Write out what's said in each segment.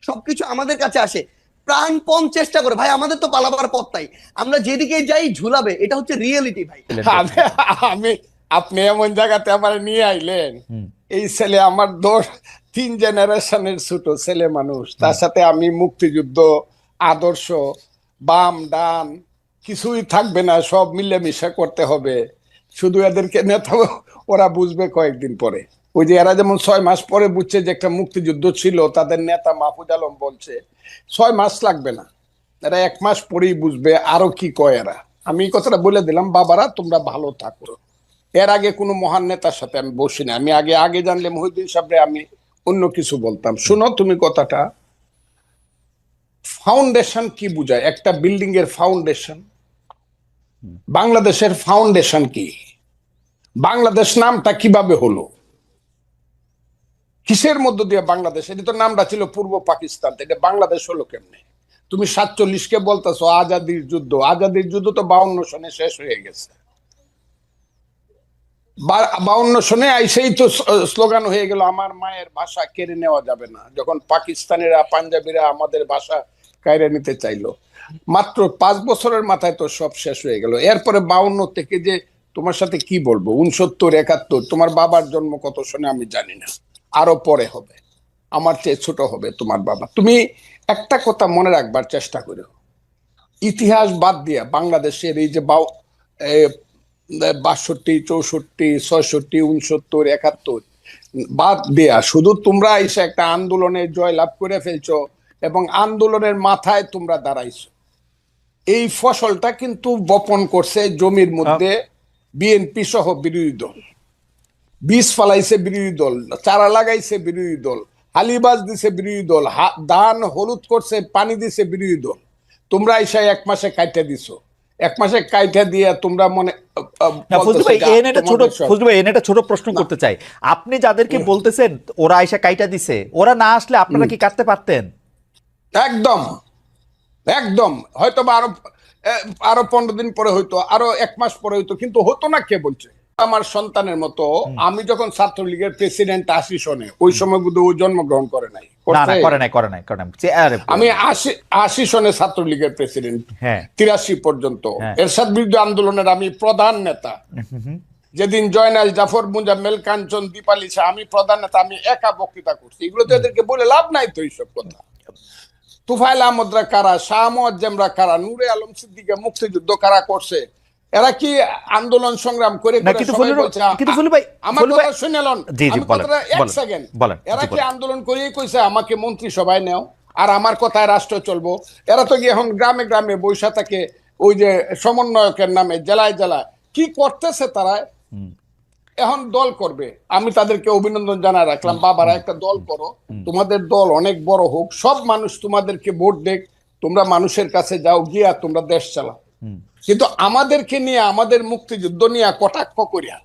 সবকিছু আমাদের কাছে আসে, প্রাণপণ চেষ্টা করে ভাই, আমাদের তো পালাবার পথ তাই, আমরা যেদিকে যাই ঝুলাবে, এটা হচ্ছে রিয়েলিটি ভাই। আমি আমি আপনি এমন জায়গাতে আমার নিয়ে আইলেন। হুম এই ছেলে আমার 3 জেনারেশনের ছোট ছেলে মানুষ, হুম তার সাথে আমি মুক্তিযুদ্ধ আদর্শ, বাম ডান কিছুই থাকবে না, সব মিলেমিশে করতে হবে। শুধু এদেরকে নেতা ওরা বুঝবে কয়েকদিন পরে। ওই যে এরা যেমন 6 মাস পরে বুঝছে যে একটা মুক্তিযুদ্ধ ছিল, তাদের নেতা মাহফুজ আলম বলছে 6 মাস লাগবে না, এরা 1 মাস পরেই বুঝবে আরো কি কয় এরা। আমি এই কথাটা বলে দিলাম, বাবারা তোমরা ভালো থাকো। এর আগে কোনো মহান নেতার সাথে আমি বসি না, আমি আগে আগে জানলে মহিউদ্দিন সাহেবরে আমি অন্য কিছু বলতাম। শোনো তুমি কথাটা, ফাউন্ডেশন কি বুঝায়, একটা বিল্ডিং এর ফাউন্ডেশন, হুম। বাংলাদেশের ফাউন্ডেশন কি, বাংলাদেশ নামটা কিভাবে হলো, কিসের মধ্য দিয়ে বাংলাদেশ, এটা তো নামটা ছিল পূর্ব পাকিস্তান, এটা বাংলাদেশ হলো কেমনে? তুমি 47 কে বলতেছো আজাদির যুদ্ধ, আজাদির যুদ্ধ তো 52 সনে শেষ হয়ে গেছে। 52 সনে আইসেই তো স্লোগান হয়ে গেল আমার মায়ের ভাষা কেড়ে নেওয়া যাবে না, যখন পাকিস্তানিরা পাঞ্জাবিরা আমাদের ভাষা কায়রে নিতে চাইলো। মাত্র 5 বছরের মাথায় তো সব শেষ হয়ে গেল। এরপরে 52 থেকে যে তোমার সাথে কি বলবো, 69 71, তোমার বাবার জন্ম কত সনে আমি জানি না, আরো পরে হবে, আমার চেয়ে ছোট হবে তোমার বাবা। তুমি একটা কথা মনে রাখবার চেষ্টা করো, ইতিহাস বাদ দিয়া বাংলাদেশের এই যে 62 64 64 66 69 71 বাদ দেয়া, শুধু তোমরা এসে একটা আন্দোলনে জয়লাভ করে ফেলছো এবং আন্দোলনের মাথায় তোমরা দাঁড়াইছো। এই ফসলটা কিন্তু বপন করছে জমির মধ্যে বিএনপি সহ বিরোধী দল, বীজ ফালাইছে বিরোধী দল, চারা লাগাইছে বিরোধী দল, হালিবাজ দিছে বিরোধী দল, ধান হলুদ করছে পানি দিছে বিরোধী দল। তোমরা এসে 1 মাসে কাইটা দিছো, 1 মাসে কাইটা দিয়ে তোমরা মনে না ফজলু বলতেছো ভাই, যে এনে একটা ছোট, তোমাদের সব ফজলু ভাই এনে একটা ছোট প্রশ্ন না। করতে চাই। আপনি যাদেরকে বলতেছেন ওরা আইসা কাইটা দিছে, ওরা না আসলে আপনারা কি কাটতে পারতেন? একদম একদম, হয়তো বা আরো 15 দিন পরে হইতো, আরো 1 মাস পরে হইতো, কিন্তু হতো না কে বলছে? আমার সন্তানের মতো। হুম আমি যখন ছাত্রলীগের প্রেসিডেন্ট 80 সনে, ওই হুম। সময় বোধহয় ও জন্মগ্রহণ করে নাই, না না, করছে? করে নাই করে নাই করে নাই আরে আমি 80 সনে ছাত্রলীগের প্রেসিডেন্ট, হ্যাঁ 83 পর্যন্ত হ্যাঁ। এরশাদ বিরুদ্ধে আন্দোলনের আমি প্রধান নেতা। হুম, হুম, যেদিন জয়নাল জাফর মুজাম্মেল কাঞ্চন দীপালি শাহ, আমি প্রধান নেতা, আমি একা বক্তৃতা করছি। এগুলো তো হুম। এদেরকে বলে লাভ নাই তো, এইসব কথা। তুফাইল আহমদরা কারা, শাহ মোয়াজ্জেমরা কারা, নূরে আলম সিদ্দিকে মুক্তিযুদ্ধ কারা করছে? এরা কি আন্দোলন সংগ্রাম করে না করে কিন্তু সবাই ফজলু, বলছে কিন্তু ফজলু ভাই, আমার ফজলু ভাই, কথা শুনে লন, জি জি আমি বলেন কথাটা এক বলেন সেকেন্ড। বলেন, এরা জি কি বলেন। আন্দোলন করেই কইছে আমাকে মন্ত্রিসভায় নেও আর আমার কথায় রাষ্ট্র চলবো? এরা তো গিয়ে এখন গ্রামে গ্রামে বৈশা থাকে, ওই যে সমন্বয়কের নামে জেলায় জেলায় কি করতেছে তারা। হুম এখন দল করবে, আমি তাদেরকে অভিনন্দন জানাই রাখলাম, হুম বাবারা হুম একটা দল হুম করো, হুম তোমাদের দল অনেক বড় হোক, সব মানুষ তোমাদেরকে ভোট দেখ, তোমরা মানুষের কাছে যাও, গিয়া তোমরা দেশ চালাও। হুম। কিন্তু আমাদেরকে নিয়ে, আমাদের মুক্তিযুদ্ধ নিয়ে কটাক্ষ করিয়া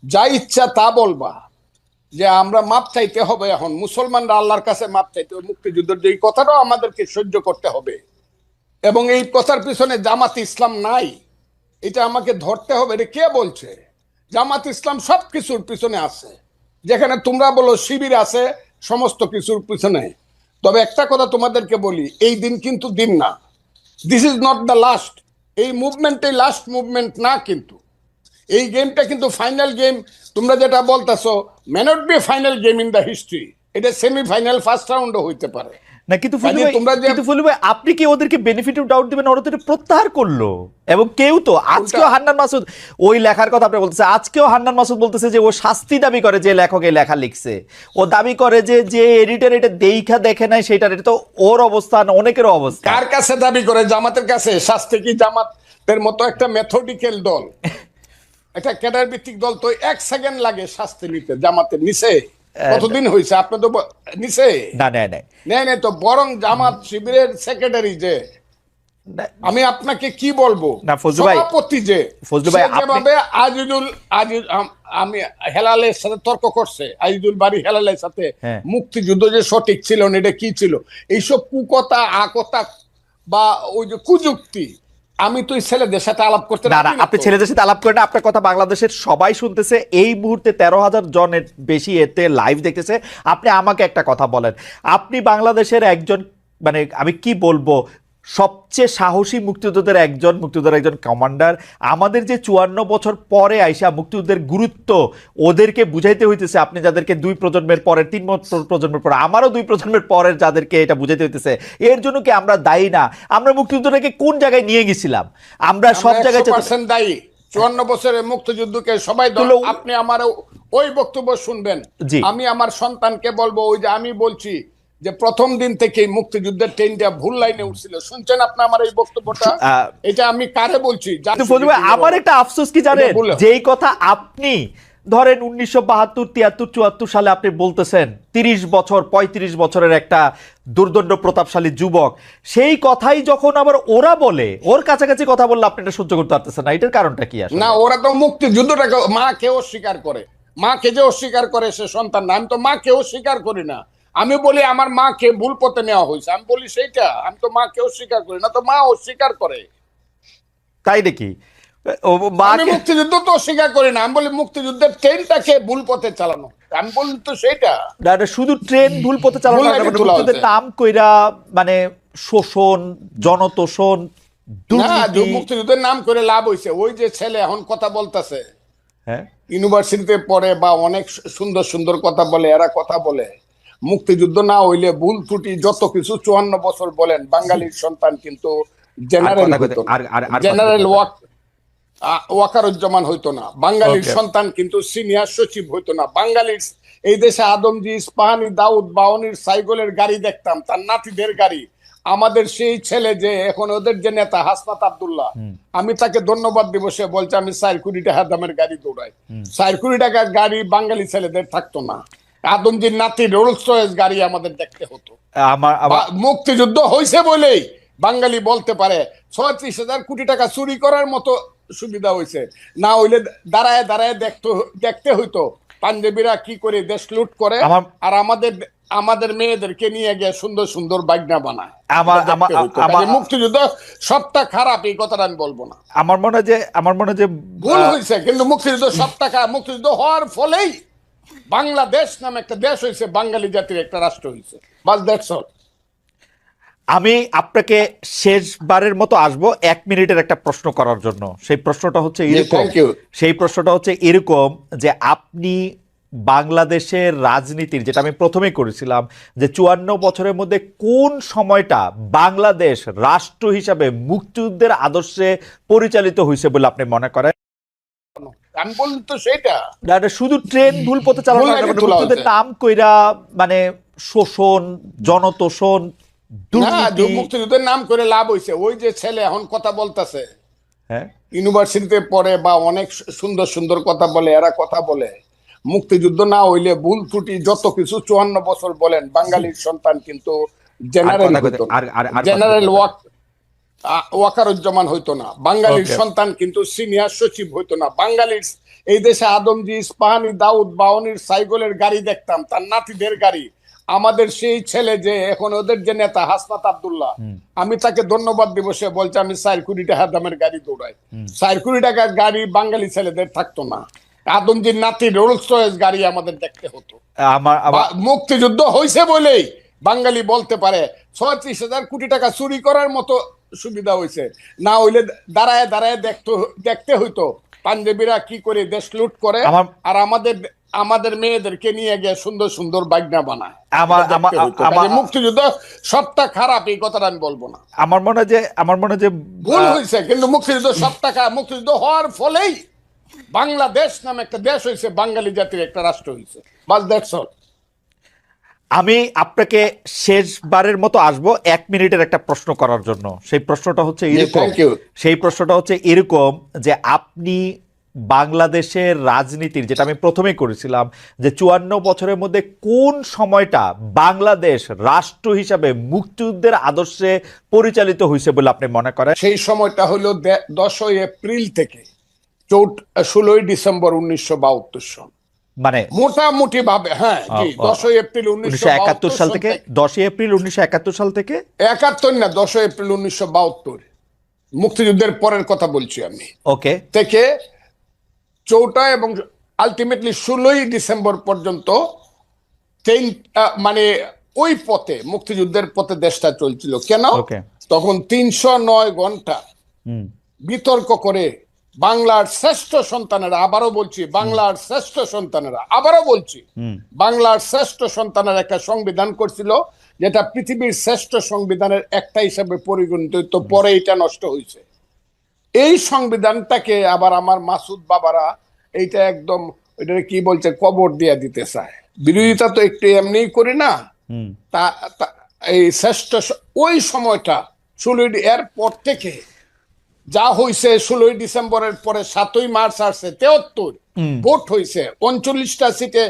যা ইচ্ছা তা বলবা, যে আমরা মাপ চাইতে হবে, এখন মুসলমানরা আল্লাহর কাছে মাপ চাইতে হবে মুক্তিযুদ্ধের, যে এই কথাটাও আমাদেরকে সহ্য করতে হবে। এবং এই কথার পিছনে জামাত ইসলাম নাই, এটা আমাকে ধরতে হবে। এটা কে বলছে? জামাত ইসলাম সব কিছুর পিছনে আছে, যেখানে তোমরা বলো শিবির আছে সমস্ত কিছুর পিছনে। তবে একটা কথা তোমাদেরকে বলি, এই দিন কিন্তু দিন না, this is not the last. এই মুভমেন্টই লাস্ট মুভমেন্ট না, কিন্তু এই গেমটা কিন্তু ফাইনাল গেম। তোমরা যেটা বলতেছো may not be final game in the history, এটা সেমিফাইনাল ফার্স্ট রাউন্ডও হইতে পারে। না কিন্তু ফজলু কাজে ভাই, তোমরা যে কিন্তু ফজলু ভাই আপনি কি ওদেরকে বেনিফিট অফ ডাউট দিবেন? ওরা তো এটা প্রত্যাহার করলো, এবং কেউ তো কোনটা? আজকেও হান্নান মাসুদ ওই লেখার কথা আপনি বলতেছে, আজকেও হান্নান মাসুদ বলতেছে যে ও শাস্তি দাবি করে, যে লেখক এই লেখা লিখছে ও দাবি করে যে যে এডিটর এটা দেইখা দেখে নাই সেটার, এটা তো ওর অবস্থান, অনেকেরও অবস্থা। কার কাছে দাবি করে? জামাতের কাছে। শাস্তি কি জামাতের মতো একটা মেথডিক্যাল দল, একটা ক্যাডার ভিত্তিক দল তো 1 সেকেন্ড লাগে শাস্তি নিতে, জামাতের নিচে কতদিন হয়েছে? আপনি তো নিচে না নেয় নেয় নেই নেই তো, বরং জামাত শিবিরের সেক্রেটারি যে, আমি আপনাকে কি বলবো, না ফজলু ভাই, সভাপতি যে, ফজলু সে ভাই আপনি, যেভাবে আমি হেলালের সাথে তর্ক করছে, আজিজুল বাড়ি হেলালের সাথে, হ্যাঁ মুক্তিযুদ্ধ যে সঠিক ছিল না, এটা কি ছিল, এইসব কুকথা আকথা বা ওই যে কুযুক্তি, আমি তো এই ছেলেদের সাথে আলাপ করতে না না, রাজি না আপনি তো। ছেলেদের সাথে আলাপ করেন না, আপনার কথা বাংলাদেশের সবাই শুনতেছে, এই মুহূর্তে 13,000 জনের বেশি এতে লাইভ দেখতেছে। আপনি আমাকে একটা কথা বলেন, আপনি বাংলাদেশের একজন, মানে আমি কি বলবো, সবচেয়ে সাহসী মুক্তিযোদ্ধাদের একজন, মুক্তিযোদ্ধার একজন কমান্ডার। আমাদের যে 54 বছর পরে আইসা মুক্তিযুদ্ধের গুরুত্ব ওদেরকে বুঝাইতে হইতেছে, আপনি যাদেরকে 2 প্রজন্মের পরের, 3 প্রজন্মের পরে, আমারও 2 প্রজন্মের পরের যাদেরকে এটা বুঝাইতে হইতেছে, এর জন্য কি আমরা দায়ী না? আমরা মুক্তিযুদ্ধটাকে কোন জায়গায় নিয়ে গেছিলাম? আমরা সব জায়গায় 100% দায়ী। 54 বছরের মুক্তিযুদ্ধকে সবাই আপনি আমার ওই বক্তব্য শুনবেন। জি। আমি আমার সন্তানকে বলবো, ওই যে আমি বলছি যে প্রথম দিন থেকেই মুক্তিযুদ্ধের ট্রেনটা ভুল লাইনে উঠছিল। শুনছেন আপনি আমার এই বক্তব্যটা? এটা আমি কারে বলছি? কিন্তু ফজলু ভাই, আমার একটা আফসোস কি জানেন, যেই কথা আপনি ধরেন 1972, 73, 74 সালে আপনি বলতেছেন, 30 বছর 35 বছরের একটা দুর্দণ্ড প্রতাপশালী যুবক, সেই কথাই যখন আবার ওরা বলে, ওর কাছাকাছি কথা বললে আপনি এটা সহ্য করতে পারতেছেন না, এটার কারণটা কি আসলে? না, ওরা তো মুক্তিযুদ্ধটাকে মাকে অস্বীকার করে। মাকে যে অস্বীকার করে সে সন্তান না। আমি তো মাকে অস্বীকার করি না। আমি বলি আমার মাকে ভুল পথে নেওয়া হয়েছে, আমি বলি সেইটা। আমি তো মাকে অস্বীকার করি না, তো মা অস্বীকার করে। তাই নাকি? আমি মুক্তিযুদ্ধ তো অস্বীকার করি না, আমি বলি মুক্তিযুদ্ধের ট্রেনটাকে ভুল পথে চালানো। আমি বলি তো সেইটা। শুধু ট্রেন ভুল পথে চালানো, মুক্তিযুদ্ধের নাম কইরা মানে শোষণ, জনতোষণ, মুক্তিযুদ্ধের নাম করে লাভ হয়েছে। ওই যে ছেলে এখন কথা বলতেছে, হ্যাঁ, ইউনিভার্সিটিতে পড়ে বা অনেক সুন্দর সুন্দর কথা বলে, এরা কথা বলে মুক্তিযুদ্ধ না হইলে ভুল ত্রুটি যত কিছু 54 বছর বলেন, বাঙালির সন্তান কিন্তু জেনারেল হইতো না, জেনারেল ওয়াকারুজ্জামান হইতো না, বাঙালির সন্তান কিন্তু সিনিয়র সচিব হইতো না, বাঙালির এই দেশে আদমজি, ইস্পাহানি, দাউদ, বাউনির সাইকেলের গাড়ি দেখতাম, তার নাতিদের গাড়ি। আমাদের সেই ছেলে যে এখন ওদের যে নেতা হাসনাত আব্দুল্লাহ, আমি তাকে ধন্যবাদ দিব। সে বলছে আমি 4 কোটি টাকা দামের গাড়ি দৌড়াই। 4 কোটি টাকার গাড়ি বাঙালি ছেলেদের থাকতো না। আদমজির নাতি রোলস রয়েস গাড়ি আমাদের দেখতে হতো। মুক্তিযুদ্ধ হয়েছে বলেই বাঙালি বলতে পারে 36,000 কোটি টাকা চুরি করার মতো সুবিধা হয়েছে। না হইলে দাঁড়ায় দাঁড়ায় দেখতে হইতো পাঞ্জাবিরা কি করে দেশ লুট করে, আর আমাদের মেয়েদেরকে নিয়ে গিয়ে সুন্দর সুন্দর বাগনা বানায়। মুক্তিযুদ্ধ সবটা খারাপ এই কথাটা আমি বলবো না। আমার মনে হয় যে ভুল হয়েছে, কিন্তু মুক্তিযুদ্ধ সবটা খারাপ। মুক্তিযুদ্ধ হওয়ার ফলেই বাংলাদেশ নামে একটা দেশ হয়েছে, বাঙালি জাতির একটা রাষ্ট্র হয়েছে। বাস দ্যাটস অল। আমি আপনাকে শেষবারের মতো আসবো 1 মিনিটের একটা প্রশ্ন করার জন্য। সেই প্রশ্নটা হচ্ছে এরকম যে আপনি বাংলাদেশের রাজনীতির, যেটা আমি প্রথমে করেছিলাম, যে 54 বছরের মধ্যে কোন সময়টা বাংলাদেশ রাষ্ট্র হিসাবে মুক্তিযুদ্ধের আদর্শে পরিচালিত হয়েছে বলে আপনি মনে করেন? আমি বলি তো সেইটা। শুধু ট্রেন ভুল পথে চালানো, মুক্তিযুদ্ধের নাম কইরা মানে শোষণ, জনতোষণ, মুক্তিযুদ্ধের নাম করে লাভ হয়েছে। ওই যে ছেলে এখন কথা বলতেছে, হ্যাঁ, ইউনিভার্সিটিতে পড়ে বা অনেক সুন্দর সুন্দর কথা বলে, এরা কথা বলে মুক্তিযুদ্ধ না হইলে ভুল ত্রুটি যত কিছু 54 বছর বলেন, বাঙালির সন্তান কিন্তু জেনারেল ওয়াকারুজ্জামান হইতো না, বাঙালির সন্তান কিন্তু সিনিয়র সচিব হইতো না, বাঙালির এই দেশে আদমজি, ইস্পাহানি, দাউদ, বাউনির সাইকেলের গাড়ি দেখতাম, তার নাতিদের গাড়ি। আমাদের সেই ছেলে যে এখন ওদের যে নেতা হাসনাত আব্দুল্লাহ, আমি তাকে ধন্যবাদ দিব। সে বলছে আমি 4 কোটি টাকা দামের গাড়ি দৌড়াই। 4 কোটি টাকার গাড়ি বাঙালি ছেলেদের থাকতো না। আদমজির নাতি রোলস রয়েস গাড়ি আমাদের দেখতে হতো। মুক্তিযুদ্ধ হয়েছে বলেই বাঙালি বলতে পারে 36,000 কোটি টাকা চুরি করার মতো সুবিধা হয়েছে। না হইলে দাঁড়ায় দাঁড়ায় দেখতে হইতো পাঞ্জাবিরা কি করে দেশ লুট করে, আর আমাদের মেয়েদেরকে নিয়ে গিয়ে সুন্দর সুন্দর বাগনা বানায়। মুক্তিযুদ্ধ সবটা খারাপ এই কথাটা আমি বলবো না। আমার মনে হয় যে ভুল হয়েছে, কিন্তু মুক্তিযুদ্ধ সবটা খারাপ। মুক্তিযুদ্ধ হওয়ার ফলেই বাংলাদেশ নামে একটা দেশ হয়েছে, বাঙালি জাতির একটা রাষ্ট্র হয়েছে। বাস দ্যাটস অল। আমি আপনাকে শেষবারের মতো আসবো 1 মিনিটের একটা প্রশ্ন করার জন্য। সেই প্রশ্নটা হচ্ছে এরকম যে আপনি বাংলাদেশের রাজনীতির, যেটা আমি প্রথমে করেছিলাম, যে 54 বছরের মধ্যে কোন সময়টা বাংলাদেশ রাষ্ট্র হিসাবে মুক্তিযুদ্ধের আদর্শে পরিচালিত হয়েছে বলে আপনি মনে করেন? সেই সময়টা হলো 10 এপ্রিল থেকে 16 ডিসেম্বর 1972 সন, মানে মোটামুটি ভাবে। হ্যাঁ, 10 এপ্রিল 1971 সাল থেকে 10 এপ্রিল 1971 সাল থেকে 71 না, 10 এপ্রিল 1972। মুক্তিযুদ্ধের পরের কথা বলছি আমি, ওকে, থেকে 4টা এবং আলটিমেটলি 16ই ডিসেম্বর পর্যন্ত মানে ওই পথে, মুক্তিযুদ্ধের পথে দেশটা চলছিল। কেন? ওকে, তখন 309 ঘন্টা হুম, বিতর্ক করে বাংলার শ্রেষ্ঠ সন্তানেরা, আবারও বলছি বাংলার শ্রেষ্ঠ সন্তানেরা, আবারও বলছি হুম, বাংলার শ্রেষ্ঠ সন্তানের একটা সংবিধান করছিল, যেটা পৃথিবীর শ্রেষ্ঠ সংবিধানের একটা হিসাবে পরিগণিত হইতো, পরে এটা নষ্ট হয়েছে। এই সংবিধানটাকে আবার আমার মাসুদ বাবারা এইটা একদম ওইটা কি বলছে, কবর দিয়ে দিতে চায়। বিরোধিতা তো একটু এমনিই করি না, হুম, এই শ্রেষ্ঠ ওই সময়টা 16 এর পর থেকে যা হয়েছে, 16ই ডিসেম্বরের পরে 7ই মার্চ আসছে 73 ভোট হয়েছে 39টা সিটে।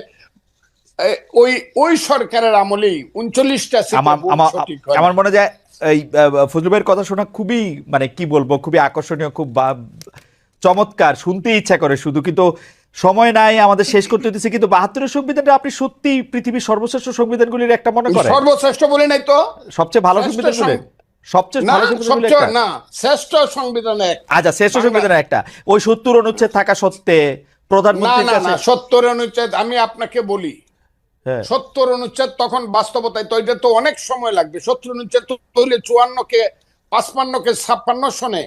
ওই ওই সরকারের আমলেই 39টা সিটে ভোট সঠিক হয়। আমার মনে যায় এই ফজলু ভাইয়ের কথা শোনা খুবই, মানে কি বলবো, খুবই আকর্ষণীয়, খুব চমৎকার, শুনতে ইচ্ছা করে শুধু, কিন্তু সময় নাই, আমাদের শেষ করতে হতেছে। কিন্তু 72 সংবিধানটা আপনি সত্যি পৃথিবীর সর্বশ্রেষ্ঠ সংবিধানগুলির একটা মনে করেন? সর্বশ্রেষ্ঠ বলে নাই তো, সবচেয়ে ভালো সংবিধানগুলি, সবচেয়ে না ভালো সংবিধানগুলি সবচেয়ে একটা? না, শ্রেষ্ঠ সংবিধান এক। আচ্ছা, শ্রেষ্ঠ সংবিধানের একটা, ওই 70 অনুচ্ছেদ থাকা সত্ত্বে না প্রধানমন্ত্রীর না না, কাছে 70 অনুচ্ছেদ আমি আপনাকে বলি, হ্যাঁ, 70 অনুচ্ছেদ তখন বাস্তবতায় তো এটা তো অনেক সময় লাগবে। 70 অনুচ্ছেদ তো হইলে 54 কে 55 কে 56 সনে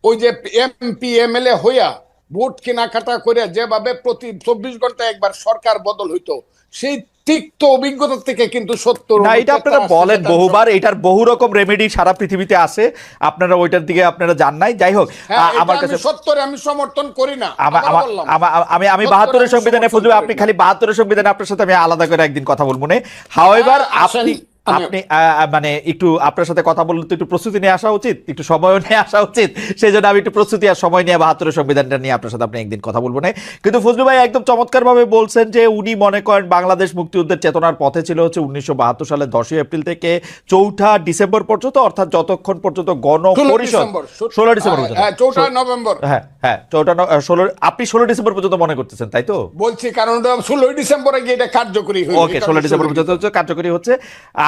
ওই যে এমপি এমএলএ হইয়া ভোট কেনাকাটা করে যেভাবে প্রতি 24 ঘন্টায় একবার সরকার বদল হইতো, সেই তিক্ত অভিজ্ঞতা থেকে কিন্তু 70 না, এটা আপনারা বলেন বহুবার, এটার বহু রকম রেমেডি সারা পৃথিবীতে আছে, আপনারা ওইটার দিকে আপনারা জান নাই। যাই হোক, আমার কাছে 70 আমি সমর্থন করি না। আমি 72 সংবিধানে ফজলু, আপনি খালি 72 সংবিধানে আপনার সাথে আমি আলাদা করে একদিন কথা বলবো না। হাওয়েভার আপনি মানে একটু আপনার সাথে কথা বললে তো একটু প্রস্তুতি নিয়ে আসা উচিত, একটু সময় নিয়ে আসা উচিত, সেই জন্য আমি একটু প্রস্তুতি আর সময় নিয়ে 72 সংবিধানটা নিয়ে আপনার সাথে আপনি একদিন কথা বলবো না। কিন্তু ফজলু ভাই একদম চমৎকার ভাবে বলছেন যে উনি মনে করেন বাংলাদেশ মুক্তিযুদ্ধের চেতনার পথে ছিল হচ্ছে 1972 সালের 10ই এপ্রিল থেকে 4ঠা ডিসেম্বর পর্যন্ত, অর্থাৎ যতক্ষণ পর্যন্ত গণপরিষদ 16 ডিসেম্বর পর্যন্ত, 4টা নভেম্বর, হ্যাঁ হ্যাঁ 16 আপনি 16 ডিসেম্বর পর্যন্ত মনে করতেছেন, তাই তো? বলছি কারণ 16 ডিসেম্বরে গিয়ে এটা কার্যকরী হয়েছে। ওকে, 16 ডিসেম্বর পর্যন্ত কার্যকরী হচ্ছে,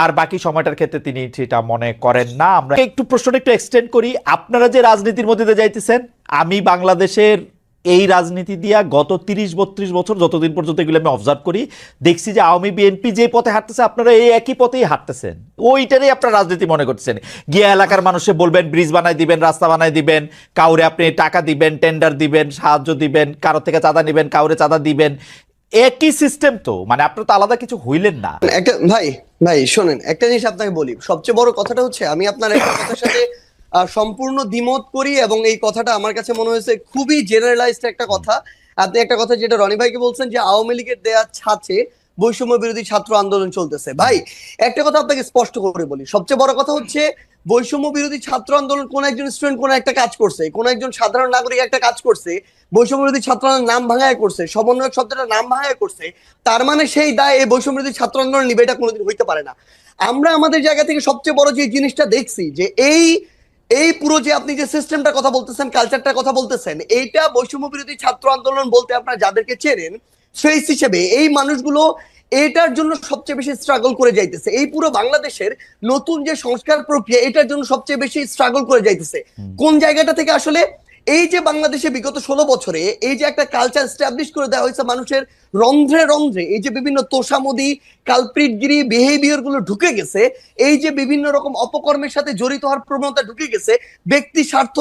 আর বাকি সময়টার ক্ষেত্রে তিনি সেটা মনে করেন না। আমরা একটু প্রশ্নটা একটু এক্সটেন্ড করি। আপনারা যে রাজনীতির মধ্যে দিয়ে যাইতেছেন, আমি বাংলাদেশের এই রাজনীতি দিয়া গত 30-32 বছর যতদিন পর্যন্ত এগুলো আমি অবজার্ভ করি, দেখছি যে আওয়ামী বিএনপি যে পথে হাঁটতেছে, আপনারা এই একই পথেই হাঁটতেছেন, ওইটারই আপনারা রাজনীতি মনে করতেছেন। গিয়ে এলাকার মানুষে বলবেন ব্রিজ বানাই দিবেন, রাস্তা বানাই দিবেন, কাউরে আপনি টাকা দিবেন, টেন্ডার দিবেন, সাহায্য দিবেন, কারো থেকে চাঁদা নিবেন, কাউরে চাঁদা দিবেন, একই সিস্টেম তো, মানে আপনার তো আলাদা কিছু হইলেন না। একটা ভাই শোনেন, একটা জিনিস আপনাকে বলি, সবচেয়ে বড় কথাটা হচ্ছে আমি আপনার একটা কথার সাথে সম্পূর্ণ দ্বিমত করি, এবং এই কথাটা আমার কাছে মনে হয়েছে খুবই জেনারেলাইজড একটা কথা। আপনি একটা কথা যেটা রনি ভাইকে বলছেন যে আওয়ামী লীগের দেয়া ছাঁচে বৈষম্য বিরোধী ছাত্র আন্দোলন চলতেছে। ভাই একটা কথা আপনাকে স্পষ্ট করে বলি, সবচেয়ে বড় কথা হচ্ছে বৈষম্য বিরোধী ছাত্র আন্দোলন কোন একজন স্টুডেন্ট কোন একটা কাজ করছে, কোন একজন সাধারণ নাগরিক একটা কাজ করছে, বৈষম্য বিরোধী ছাত্র আন্দোলন নাম ভাঙায় করছে, সমন্বয়ক শব্দটা নাম ভাঙায় করছে, তার মানে সেই দায় এই বৈষম্য বিরোধী ছাত্র আন্দোলন নিবে, এটা কোনোদিন হইতে পারে না। আমরা আমাদের জায়গা থেকে সবচেয়ে বড় যে জিনিসটা দেখছি যে এই পুরো যে আপনি যে সিস্টেমটার কথা বলতেছেন, কালচারটার কথা বলতেছেন, এইটা বৈষম্য বিরোধী ছাত্র আন্দোলন বলতে আপনারা যাদেরকে চেনেন ফেস হিসেবে এই মানুষগুলো এটার জন্য সবচেয়ে বেশি স্ট্রাগল করে যাইতেছে। এই পুরো বাংলাদেশের নতুন যে সংস্কার প্রক্রিয়া, এটার জন্য সবচেয়ে বেশি স্ট্রাগল করে যাইতেছে। কোন জায়গাটা থেকে? আসলে এই যে বাংলাদেশে বিগত 16 বছরে এই যে একটা কালচার এস্টাবলিশ করে দেওয়া হয়েছে, মানুষের রন্ধ্রে রন্ধ্রে এই যে বিভিন্ন তোষামোদি, কালপ্রিটগিরি বিহেভিয়ার গুলো ঢুকে গেছে, এই যে বিভিন্ন রকম অপকর্মের সাথে জড়িত হওয়ার প্রবণতা ঢুকে গেছে, ব্যক্তি স্বার্থ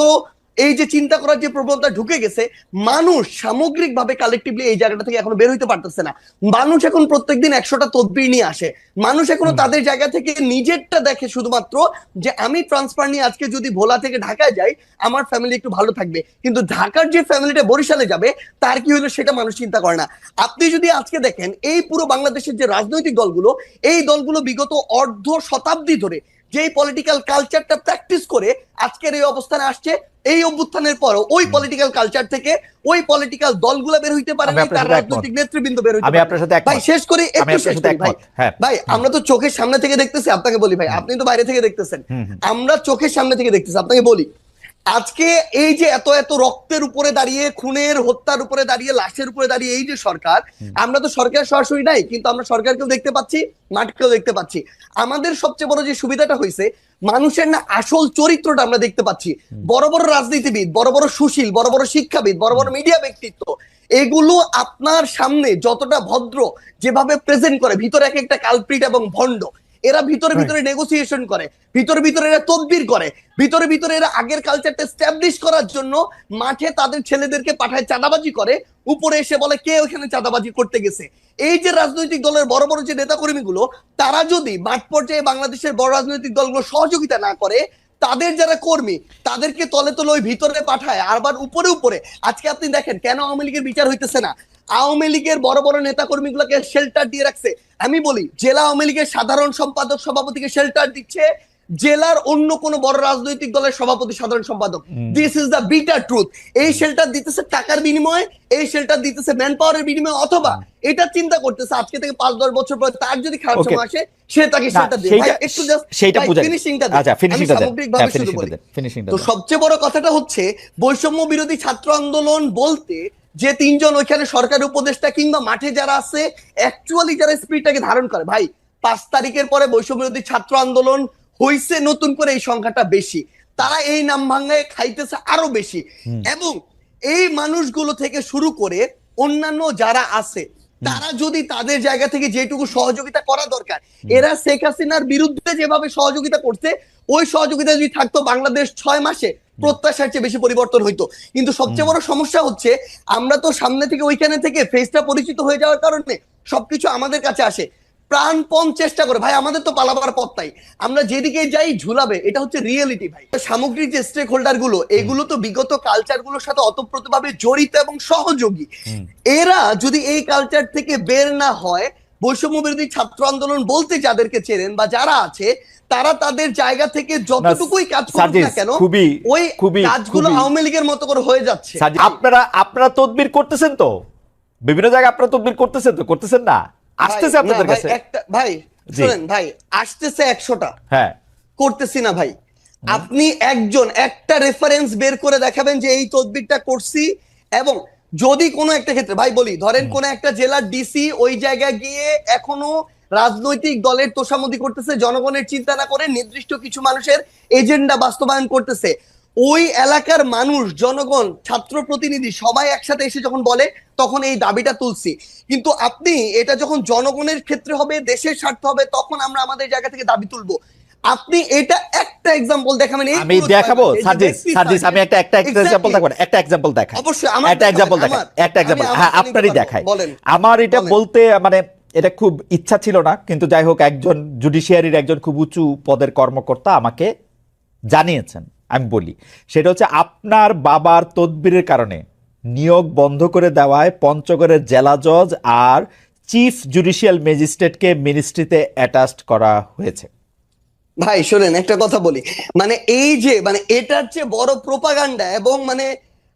এই যে চিন্তা করার যে প্রবণতা ঢুকে গেছে, মানুষ সামগ্রিকভাবে কালেকটিভলি এই জায়গাটা থেকে এখনো বের হইতে পারতেছে না। মানুষ এখন প্রত্যেকদিন 100টা তদবির নিয়ে আসে, মানুষ এখনো তাদের জায়গা থেকে নিজেরটা দেখে শুধুমাত্র যে আমি ট্রান্সফার নিয়ে আজকে যদি ভোলা থেকে ঢাকায় যাই আমার ফ্যামিলি একটু ভালো থাকবে, কিন্তু ঢাকার যে ফ্যামিলিটা বরিশালে যাবে তার কি হলো সেটা মানুষ চিন্তা করে না। আপনি যদি আজকে দেখেন এই পুরো বাংলাদেশের যে রাজনৈতিক দলগুলো, এই দলগুলো বিগত অর্ধ শতাব্দী ধরে যেই পলিটিক্যাল কালচারটা প্র্যাকটিস করে আজকের এই অবস্থানে আসছে, এই অভ্যুত্থানের পরও ওই পলিটিক্যাল কালচার থেকে ওই পলিটিক্যাল দলগুলো বের হইতে পারে না, তার রাজনৈতিক নেতৃবৃন্দ বের হইতে পারে না। ভাই শেষ করি, একটু শেষ করি ভাই। ভাই আমরা তো চোখের সামনে থেকে দেখতেছি, আপনাকে বলি ভাই, আপনি তো বাইরে থেকে দেখতেছেন, আমরা চোখের সামনে থেকে দেখতেছি। আপনাকে বলি আজকে এই যে এত এত রক্তের উপরে দাঁড়িয়ে, খুনের হত্যার উপরে দাঁড়িয়ে, লাশের উপরে দাঁড়িয়ে এই যে সরকার, আমরা তো সরকার সরাসরি নাই, কিন্তু আমরা সরকারকেও দেখতে পাচ্ছি, মাঠকেও দেখতে পাচ্ছি। আমাদের সবচেয়ে বড় যে সুবিধাটা হয়েছে, মানুষের না আসল চরিত্রটা আমরা দেখতে পাচ্ছি। বড় বড় রাজনীতিবিদ, বড় বড় সুশীল, বড় বড় শিক্ষাবিদ, বড় বড় মিডিয়া ব্যক্তিত্ব, এগুলো আপনার সামনে যতটা ভদ্র যেভাবে প্রেজেন্ট করে, ভিতরে এক একটা কালপ্রিট এবং ভণ্ড। এরা ভিতরে ভিতরে নেগোসিয়েশন করে, ভিতরে ভিতরে এরা তদবির করে, ভিতরে ভিতরে এরা আগের কালচারটা এস্টাবলিশ করার জন্য মাঠে তাদের ছেলেদেরকে পাঠায় চাঁদাবাজি করে, উপরে এসে বলে কে ওখানে চাঁদাবাজি করতে গেছে। এই যে রাজনৈতিক দলের বড় বড় যে নেতাকর্মীগুলো, তারা যদি মাঠ পর্যায়ে বাংলাদেশের বড় রাজনৈতিক দলগুলো সহযোগিতা না করে, তাদের যারা কর্মী তাদেরকে তলে তলে ওই ভিতরে পাঠায়, আবার উপরে উপরে। আজকে আপনি দেখেন কেন আওয়ামী লীগের বিচার হইতেছে না। আওয়ামী লীগের বড় বড় নেতা কর্মীগুলোকে শেল্টার দিয়ে রাখছে। আমি বলি, জেলা আওয়ামী লীগের সাধারণ সম্পাদক সভাপতিকে শেল্টার দিচ্ছে জেলার অন্য কোন বড় রাজনৈতিক দলের সভাপতি সাধারণ সম্পাদক। This is the bitter truth. এই শেল্টার দিতেছে টাকার বিনিময়ে, এই শেল্টার দিতেছে ম্যান পাওয়ারের বিনিময়ে, অথবা এটা চিন্তা করতেছে আজকে থেকে 5-10 বছর পরে তার যদি খারাপ সময় আসে, সে তাকে শেল্টার দেবে। ভাই একটু জাস্ট সেইটা বুঝাই। ফিনিশিংটা আচ্ছা, ফিনিশিংটা দেন। সামগ্রিকভাবে শুরু করি। তো সবচেয়ে বড় কথাটা হচ্ছে, বৈষম্য বিরোধী ছাত্র আন্দোলন বলতে যে 3 জন ওইখানে সরকারি উপদেষ্টা কিংবা মাঠে যারা আছে, অ্যাকচুয়ালি যারা স্পিরিটটাকে ধারণ করে, ভাই 5 তারিখের পরে বৈষম্য বিরোধী ছাত্র আন্দোলন হইছে নতুন করে, এই সংখ্যাটা বেশি। তারা এই নাম ভাঙায় খাইতেছে আরো বেশি। এবং এই মানুষগুলো থেকে শুরু করে অন্যান্য যারা আছে, তারা যদি তাদের জায়গা থেকে যেটুকু সহযোগিতা করা দরকার, এরা শেখ হাসিনার বিরুদ্ধে যেভাবে সহযোগিতা করছে, ওই সহযোগিতা যদি থাকতো, বাংলাদেশ 6 মাসে প্রত্যাশার চেয়ে বেশি পরিবর্তন হইতো। কিন্তু সবচেয়ে বড় সমস্যা হচ্ছে, আমরা তো সামনে থেকে ওইখানে থেকে ফেসটা পরিচিত হয়ে যাওয়ার কারণে সবকিছু আমাদের কাছে আসে, প্রাণপণ চেষ্টা করে। ভাই আমাদের তো পালাবার পথ নাই, আমরা যেদিকে যাই ঝুলাবে, এটা হচ্ছে রিয়েলিটি। ভাই সামগ্রিক যে স্টেক হোল্ডার গুলো, এগুলো তো বিগত কালচার গুলোর সাথে অতপ্রতভাবে জড়িত এবং সহযোগী। এরা যদি এই কালচার থেকে বের না হয়, বৈষম্য বিরোধী ছাত্র আন্দোলন বলতে যাদেরকে চেনেন বা যারা আছে, তারা তাদের জায়গা থেকে যতটুকুই কাজ করুক না কেন, ওই কাজগুলো আওয়ামী লীগের মতো করে হয়ে যাচ্ছে। আপনারা তদবির করতেছেন তো, বিভিন্ন জায়গায় আপনারা তদবির করতেছেন তো, করতেছেন না? আসতেছে আপনাদের কাছে ভাই, শুনেন ভাই, আসতেছে 100টা, হ্যাঁ, করতেছি না ভাই। আপনি একটা রেফারেন্স বের করে দেখাবেন যে এই তদবিরটা করছি। এবং যদি কোনো একটা ক্ষেত্রে, ভাই বলি, ধরেন কোন একটা জেলার ডিসি ওই জায়গায় গিয়ে এখনো রাজনৈতিক দলের তোষামদি করতেছে, জনগণের চিন্তা না করে নির্দিষ্ট কিছু মানুষের এজেন্ডা বাস্তবায়ন করতেছে, ওই এলাকার মানুষ, জনগণ, ছাত্র প্রতিনিধি সবাই একসাথে এসে যখন বলে, তখন এই দাবিটা তুলছি। কিন্তু আপনি এটা যখন জনগণের ক্ষেত্রে হবে, দেশের স্বার্থ হবে, তখন আমরা আমাদের জায়গা থেকে দাবি তুলবো। আপনি এটা একটা এক্সাম্পল দেখাবেন। আমি দেখাবো সার্জিস, আমি একটা এক্সাম্পল দেখাবো, একটা এক্সাম্পল দেখাই, অবশ্যই একটা এক্সাম্পল দেখাই, একটা এক্সাম্পল হ্যাঁ আপনারই দেখাই। আমার এটা বলতে মানে এটা খুব ইচ্ছা ছিল না, কিন্তু যাই হোক, একজন জুডিশিয়ারির একজন খুব উঁচু পদের কর্মকর্তা আমাকে জানিয়েছেন, আমি বলি। সেটা হচ্ছে, আপনার বাবার তদবিরের কারণে নিয়োগ বন্ধ করে দেওয়ায় পঞ্চগড়ের জেলা জজ আর চিফ জুডিশিয়াল ম্যাজিস্ট্রেটকে মিনিস্ট্রিতে অ্যাটাচড করা হয়েছে। ভাই শোনেন, একটা কথা বলি, মানে এই যে মানে এটার চেয়ে বড় প্রোপাগান্ডা। এবং মানে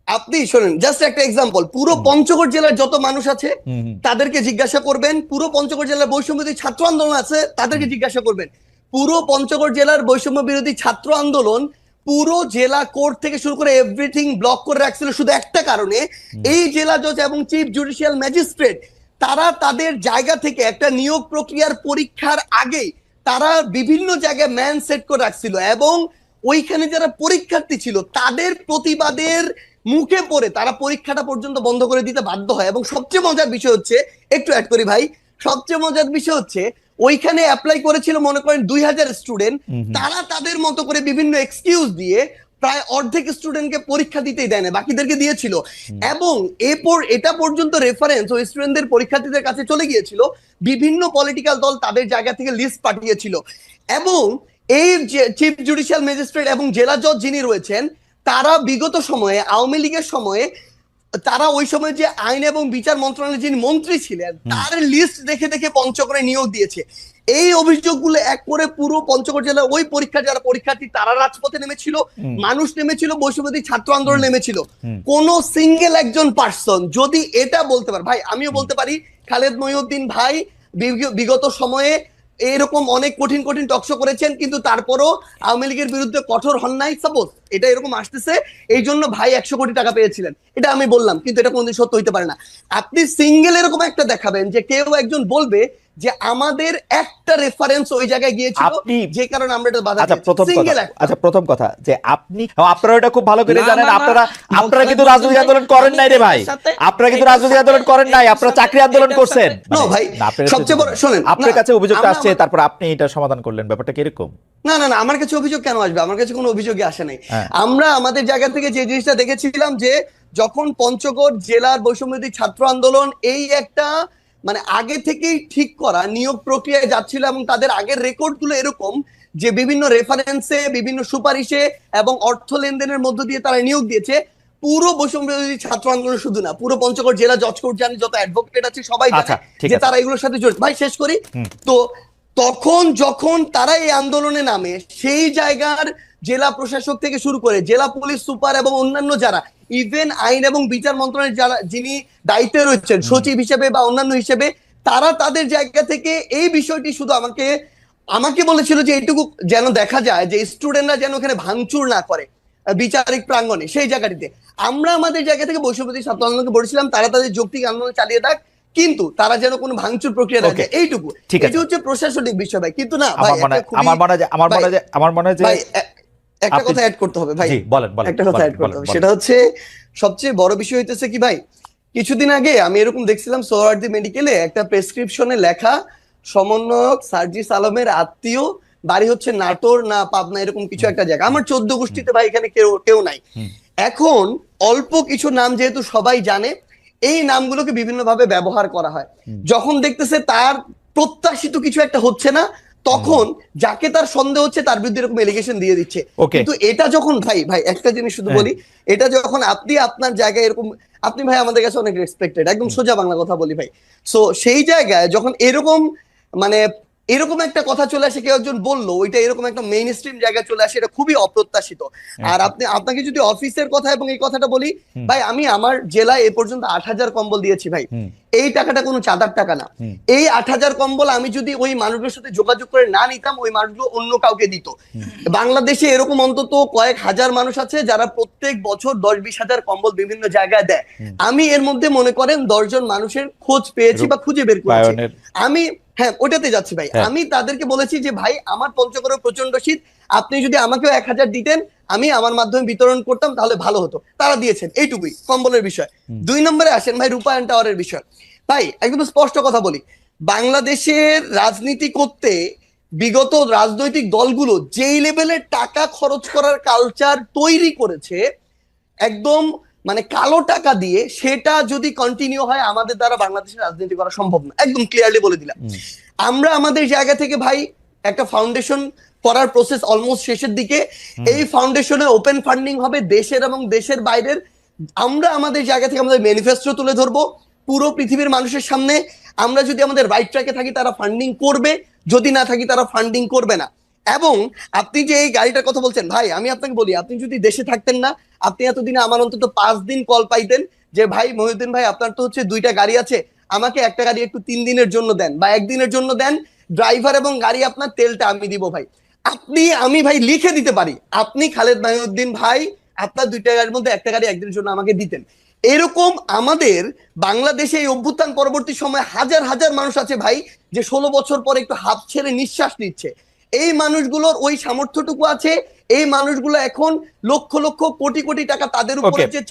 আপনি শোনেন, জাস্ট একটা এক্সাম্পল, পুরো পঞ্চগড় জেলার যত মানুষ আছে তাদেরকে জিজ্ঞাসা করবেন, পুরো পঞ্চগড় জেলার বৈষম্য বিরোধী ছাত্র আন্দোলন আছে তাদেরকে জিজ্ঞাসা করবেন, পুরো পঞ্চগড় জেলার বৈষম্য বিরোধী ছাত্র আন্দোলন পুরো জেলা কোর্ট থেকে শুরু করে এভরিথিং ব্লক করে রাখছিল শুধু একটা কারণে, এই জেলা জজ এবং চিফ জুডিশিয়াল ম্যাজিস্ট্রেট তারা তাদের জায়গা থেকে একটা নিয়োগ প্রক্রিয়ার পরীক্ষার আগে তারা বিভিন্ন জায়গায় ম্যান সেট করে রাখছিল। এবং ওইখানে যারা পরীক্ষার্থী ছিল তাদের প্রতিবাদের মুখে পড়ে তারা পরীক্ষাটা পর্যন্ত বন্ধ করে দিতে বাধ্য হয়। এবং সবচেয়ে মজার বিষয় হচ্ছে, একটু অ্যাড করি ভাই, সবচেয়ে মজার বিষয় হচ্ছে, ওইখানে অ্যাপ্লাই করেছিল মনে করেন 2000 স্টুডেন্ট, তারা তাদের মতো করে বিভিন্ন এক্সকিউজ দিয়ে প্রায় অর্ধেক স্টুডেন্টকে পরীক্ষা দিতেই দেয় না, বাকিদেরকে দিয়েছিল। এবং এরপর এটা পর্যন্ত রেফারেন্স ওই স্টুডেন্টদের পরীক্ষার্থীদের কাছে চলে গিয়েছিল, বিভিন্ন পলিটিক্যাল দল তাদের জায়গা থেকে লিস্ট পাঠিয়েছিল। এবং এই চিফ জুডিশিয়াল ম্যাজিস্ট্রেট এবং জেলা জজ যিনি রয়েছেন, তারা বিগত সময়ে আওয়ামী লীগের সময়ে তারা ওই সময় যে আইন এবং বিচার মন্ত্রণালয়ের যিনি মন্ত্রী ছিলেন তার লিস্ট দেখে দেখে পঞ্চগড়ে নিয়োগ দিয়েছে। এই অভিযোগগুলো এক করে পুরো পঞ্চগড় জেলার ওই পরীক্ষা যারা পরীক্ষার্থী তারা রাজপথে নেমেছিল, মানুষ নেমেছিল, বৈষম্যবিরোধী ছাত্র আন্দোলন নেমেছিল। কোন সিঙ্গেল একজন পার্সন যদি এটা বলতে পারে, ভাই আমিও বলতে পারি, খালেদ মহিউদ্দিন ভাই বিগত সময়ে এরকম অনেক কঠিন কঠিন টকশো করেছেন, কিন্তু তারপরও আওয়ামী লীগের বিরুদ্ধে কঠোর হন নাই। সাপোজ এটা এরকম আসতেছে, এই জন্য ভাই 100 কোটি টাকা পেয়েছিলেন, এটা আমি বললাম, কিন্তু এটা কোনোদিন সত্য হইতে পারে না। আপনি সিঙ্গেল এরকম একটা দেখাবেন যে কেউ একজন বলবে যে আমাদের একটা রেফারেন্স ওই জায়গায় গিয়েছিল, যে কারণে আমরা এটা বাধা আচ্ছা প্রথম কথা যে আপনারা এটা খুব ভালো করে না, জানেন, না, না, আপনারা কিন্তু রাজনৈতিক আন্দোলন করেন নাই রে ভাই, আপনারা কিন্তু রাজনৈতিক আন্দোলন করেন নাই, আপনারা চাকরি আন্দোলন করছেন। ভাই সবচেয়ে বড় শোনেন, আপনার কাছে অভিযোগটা আসছে, তারপর আপনি এটা সমাধান করলেন, ব্যাপারটা কিরকম? না না না, আমার কাছে অভিযোগ কেন আসবে? আমার কাছে কোনো অভিযোগই আসে নাই। আমরা আমাদের জায়গা থেকে যে জিনিসটা দেখেছিলাম যে যখন পঞ্চগড় জেলার বৈষম্যবিরোধী ছাত্র আন্দোলন এই একটা মানে আগে থেকেই ঠিক করা নিয়োগ প্রক্রিয়ায় যাচ্ছিল, এবং তাদের আগের রেকর্ড গুলো এরকম যে বিভিন্ন রেফারেন্সে, বিভিন্ন সুপারিশে এবং অর্থ লেনদেনের মধ্য দিয়ে তারা নিয়োগ দিয়েছে। পুরো বৈষম্যবিরোধী ছাত্র আন্দোলন শুধু না, পুরো পঞ্চগড় জেলা জজ কোর্ট জানি, যত অ্যাডভোকেট আছে সবাই জানে যে তারা এগুলোর সাথে জড়িত। ভাই শেষ করি তো, তখন যখন তারা এই আন্দোলনে নামে, সেই জায়গার জেলা প্রশাসক থেকে শুরু করে জেলা পুলিশ সুপার এবং অন্যান্য যারা, ইভেন আইন এবং বিচার মন্ত্রণালয়ের যারা যিনি দায়িত্বে রয়েছেন সচিব হিসেবে বা অন্যান্য হিসেবে, তারা তাদের জায়গা থেকে এই বিষয়টি শুধু আমাকে বলেছিল যে এইটুকু যেন দেখা যায় যে স্টুডেন্টরা যেন ওখানে ভাঙচুর না করে বিচারিক প্রাঙ্গণে। সেই জায়গাটিতে আমরা আমাদের জায়গা থেকে বৈষম্যবিরোধী ছাত্র আন্দোলনকে বলেছিলাম তারা তাদের যৌক্তিক আন্দোলন চালিয়ে থাক, কিন্তু তারা যেন কোনো ভাঙচুর প্রক্রিয়া না যায়, এইটুকু। এটা হচ্ছে প্রশাসনিক বিষয় ভাই, কিন্তু না ভাই আমার মনে হয় যে একটা কথা অ্যাড করতে হবে ভাই, একটা কথা অ্যাড করতে হবে, সেটা হচ্ছে সবচেয়ে বড় বিষয় হইতেছে কি ভাই, কিছুদিন আগে আমি এরকম দেখছিলাম সোহরাওয়ার্দী মেডিকেলে একটা প্রেসক্রিপশনে লেখা সমন্বয়ক সার্জিস আলমের আত্মীয়, বাড়ি হচ্ছে নাটোর না পাবনা, এরকম কিছু একটা জায়গা। আমার 14 গোষ্ঠীতে ভাই এখানে কেউ নাই। এখন অল্প কিছু নাম যেহেতু সবাই জানে, এই নামগুলোকে বিভিন্নভাবে ব্যবহার করা হয়। যখন দেখতেছে তার প্রত্যাশিত কিছু একটা হচ্ছে না, তখন যাকে তার সন্দেহ হচ্ছে তার বিরুদ্ধে এরকম এলিগেশন দিয়ে দিচ্ছে। কিন্তু এটা যখন ভাই একটা জিনিস শুধু বলি, এটা যখন আপনি আপনার জায়গায় এরকম, আপনি ভাই আমাদের কাছে অনেক রেসপেক্টেড, একদম সোজা বাংলা কথা বলি ভাই, সো সেই জায়গায় যখন এরকম মানে এরকম একটা কথা চলে আসে, কেউ একজন বললো ওইটা এরকম একটা মেইন স্ট্রিম জায়গায় চলে আসে, এটা খুবই অপ্রত্যাশিত। আর আপনাকে যদি অফিসের কথা এবং এই কথাটা বলি ভাই, আমি আমার জেলায় এ পর্যন্ত 8000 কম্বল দিয়েছি ভাই। এই টাকাটা কোনো চাঁদার টাকা না। এই 8000 কম্বল আমি যদি ওই মানুষগুলোর সাথে যোগাযোগ করে না নিতাম, ওই মানুষগুলো অন্য কাউকে দিত। বাংলাদেশে এরকম অন্তত কয়েক হাজার মানুষ আছে যারা প্রত্যেক বছর 10-20 হাজার কম্বল বিভিন্ন জায়গায় দেয়। আমি এর মধ্যে মনে করেন 10 জন মানুষের খোঁজ পেয়েছি বা খুঁজে বের করেছি। আমি ওটাতে যাচ্ছি ভাই, আমি তাদেরকে বলেছি যে ভাই আমার পঞ্চগড়ে প্রচন্ড শীত, আপনি যদি আমাকেও 1000 দিতেন, আমি আমার মাধ্যমে বিতরণ করতাম, তাহলে ভালো হতো। তারা দিয়েছেন, এইটুকুই কম্বলের বিষয়। 2 নম্বরে আসেন ভাই রূপায়ণ টাওয়ারের বিষয়। ভাই একদম স্পষ্ট কথা বলি, বাংলাদেশের রাজনীতি করতে বিগত রাজনৈতিক দলগুলো যেই লেভেলের টাকা খরচ করার কালচার তৈরি করেছে, একদম মানে কালো টাকা দিয়ে, সেটা যদি কন্টিনিউ হয় আমাদের দ্বারা বাংলাদেশের রাজনীতি করা সম্ভব না, একদম ক্লিয়ারলি বলে দিলাম। আমরা আমাদের জায়গা থেকে ভাই একটা ফাউন্ডেশন করার প্রসেস অলমোস্ট শেষের দিকে। এই ফাউন্ডেশনে ওপেন ফান্ডিং হবে দেশের এবং দেশের বাইরের। আমরা আমাদের জায়গা থেকে আমাদের ম্যানিফেস্টো তুলে ধরবো পুরো পৃথিবীর মানুষের সামনে। আমরা যদি আমাদের রাইট ট্র্যাকে থাকি তারা ফান্ডিং করবে, যদি না থাকি তারা ফান্ডিং করবে না। এবং আপনি যে এই গাড়িটার কথা বলছেন ভাই, আমি আপনাকে বলি, আপনি যদি দেশে থাকতেন না, আপনি এতদিনে আমার অন্তত 5 দিন কল পাইতেন যে ভাই মহিউদ্দিন ভাই আপনার তো হচ্ছে 2টা গাড়ি আছে, আমাকে একটা গাড়ি একটু 3 দিনের জন্য দেন বা 1 দিনের জন্য দেন, ড্রাইভার এবং গাড়ি আপনার, তেলটা আমি দিব ভাই। আমি ভাই লিখে দিতে পারি, আপনি খালেদ মহিউদ্দিন ভাই আপনার 2টা গাড়ির মধ্যে একটা গাড়ি একদিনের জন্য আমাকে দিতেন। এরকম আমাদের বাংলাদেশে এই অভ্যুত্থান পরবর্তী সময় হাজার হাজার মানুষ আছে ভাই, যে 16 বছর পরে একটু হাত ছেড়ে নিঃশ্বাস নিচ্ছে। এই মানুষগুলোর ওই সামর্থ্যটুকু আছে। এই মানুষগুলো এখন লক্ষ লক্ষ কোটি কোটি টাকা তাদের উপরে যে